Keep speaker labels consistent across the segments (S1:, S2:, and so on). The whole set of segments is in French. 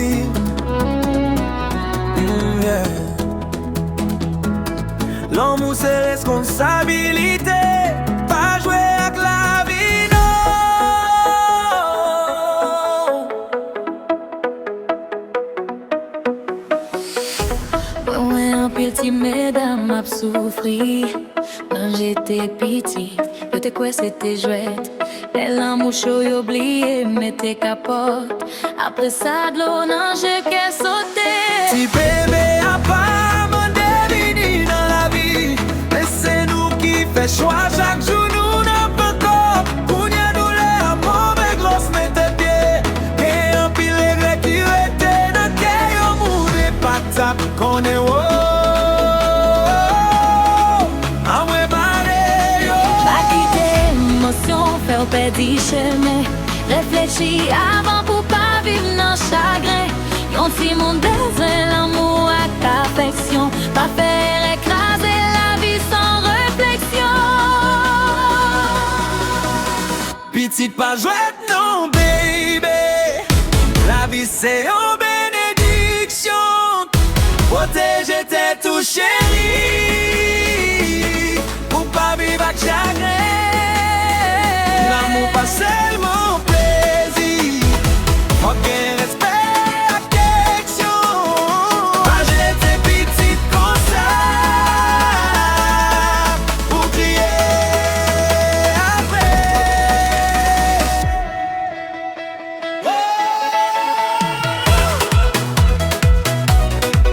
S1: vie. Yeah. L'amour c'est responsabilité, pas jouer avec la vie, non.
S2: Ouais, un petit mesdames m'a souffri. Quand j'étais petit, yo te quoi c'était jouette. Les l'amour chaud y oublié, mais tes capotes. Après ça, de l'eau, non, j'ai qu'à sauter.
S1: Si bébé a pas mandé vini dans la vie, mais c'est nous qui fait choix chaque jour, nous n'en peut pas. Pour n'y a douleur, mauvais grosse, mets tes pieds. Et un pile regret qui était dans le cœur, on mourrait pas de tap, qu'on est wow.
S2: Faire perdre chemin, réfléchis avant pour pas vivre dans chagrin. Yon ti monde besoin l'amour avec affection, pas faire écraser la vie sans réflexion.
S1: Petite pas jouette, non baby. La vie c'est une bénédiction. Protéger tes tout chéri, pour pas vivre avec chagrin. L'amour pas seulement plaisir, faut qu'il respect, affection. Pas j'étais petite comme ça, pour crier après.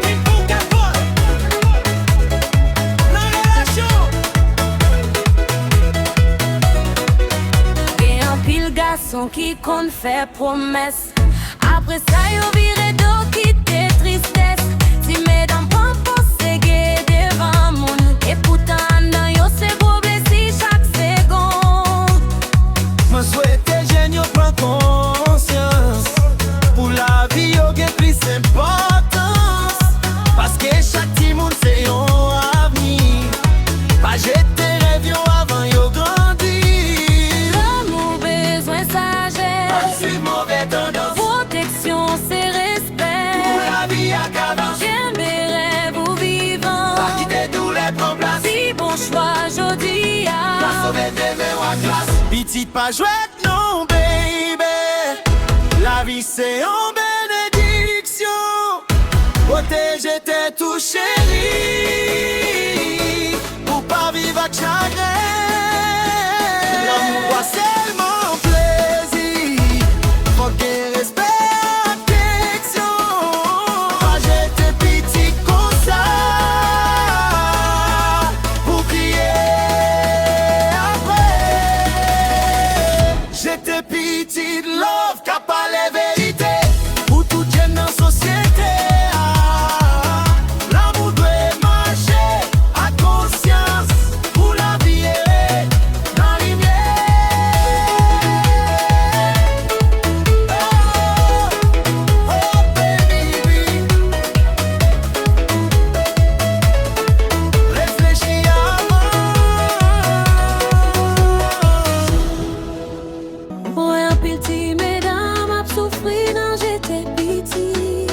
S1: Il faut qu'elle vote dans la relation.
S2: Pile garçon qui compte faire promesse. Après ça, yo vire d'eau quitter tristesse. Si mesdames prend pour séguer devant moun, et pourtant non yo c'est beau blessi chaque seconde.
S1: Me souhaite jeune yo prend conscience. Pour la vie yo gen plus importance. Parce que chaque petit monde c'est un avenir. Pas jeter rêve yo avant yo grandi.
S2: Protection, c'est respect.
S1: Pour la vie à cadence.
S2: J'aime mes rêves ou vivants.
S1: Pas quitter tous les problèmes.
S2: Si bon choix, j'odie à
S1: La sauver des meilleurs à classe. Petite pas jouette, non baby. La vie c'est une bénédiction. Protéger tes tout chéri, pour pas vivre avec chagrin. L'amour pas seulement plaisir, faut qu'il respect. Petite love, qu'a pas les vérités. Pour tout jeune dans la société. L'amour doit marcher à conscience. Pour la vie est dans la lumière. Oh, oh baby. Réfléchis avant.
S2: Ouais, un petit mesdames m'a souffri quand j'étais petit.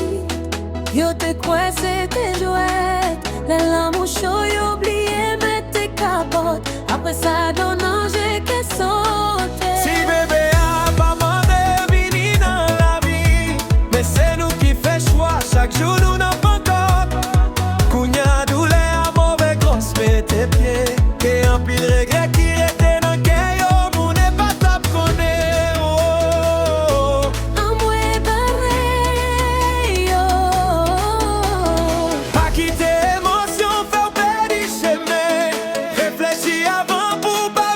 S2: Yo te quoi c'était jouette. Les l'amour chaud yo oublié mettre tes capotes. Après ça donnant j'ai qu'à sauter.
S1: Si bébé a pas mandé vini dans la vie, mais c'est nous qui fait choix chaque jour nous n'en pas compte. Kounya douleur à mauvais grosse mets tes pieds. Et un pile regret qui était dans le cœur, yo mon n'est pas top qu'on est. Oh.
S2: Amoué pareil yo.
S1: Pas quitter émotion, faire perdre chemin. Réfléchis avant pour pas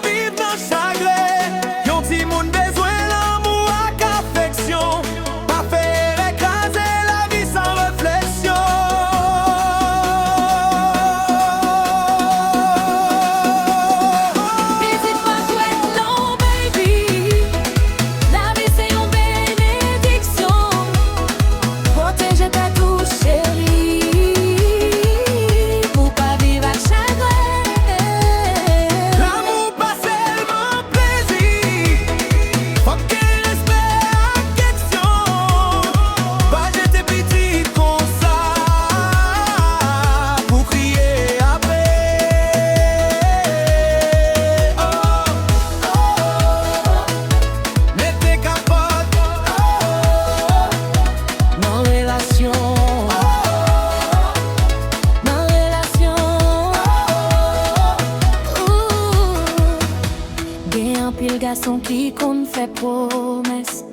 S2: qui qu'on fait promesse.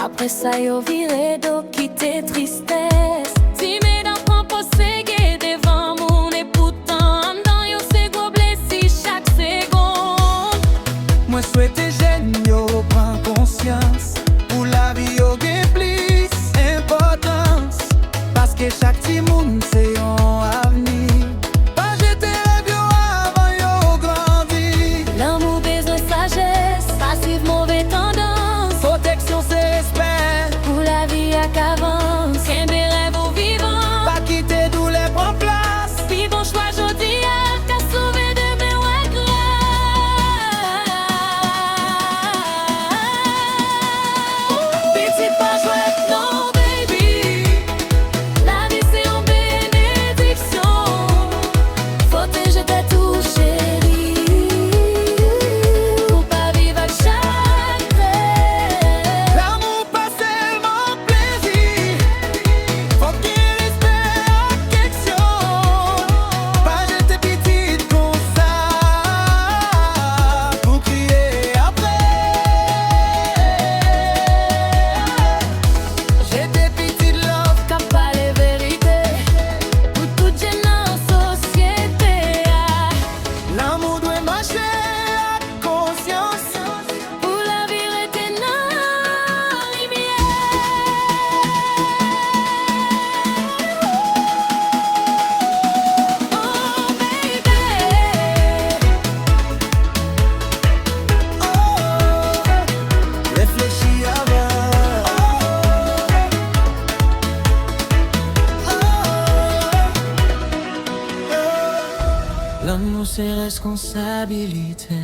S2: Après ça, yo viré d'eau quitter tristesse. Si mesdames prend posséder devant mon et pourtant dans yo c'est gros blessé chaque seconde.
S1: Moi souhaite jeune yo prend conscience. Pour la vie yo gen plus importance. Parce que chaque petit monde c'est un avenir. Pas jeter rêve yo avant yo grandi.
S2: L'amour besoin sagesse, passive mauvais tendance.
S1: Protection c'est respect.
S2: Pour la vie à qu'avance, qu'un des rêves au vivant.
S1: Pas quitter douleur prend place.
S2: Puis bon choix jodi qu'à sauver de mes regrets. Petite pas jouette, non baby. La vie c'est une bénédiction. Faut que je te touche chérie. Pour pas vivre avec chaque rêve.
S1: L'amour pas seulement plaisir. Faut qu'il y ait respect à question. Pas jeter petite comme ça. Pour crier après. J'ai des petites love.
S2: Qu'à pas les vérités. Pour toute jeune en société.
S1: L'amour doit marcher à conscience.
S2: Pour la vie rester dans la lumière. Oh baby.
S1: Oh, réfléchis avant. L'amour c'est responsabilité.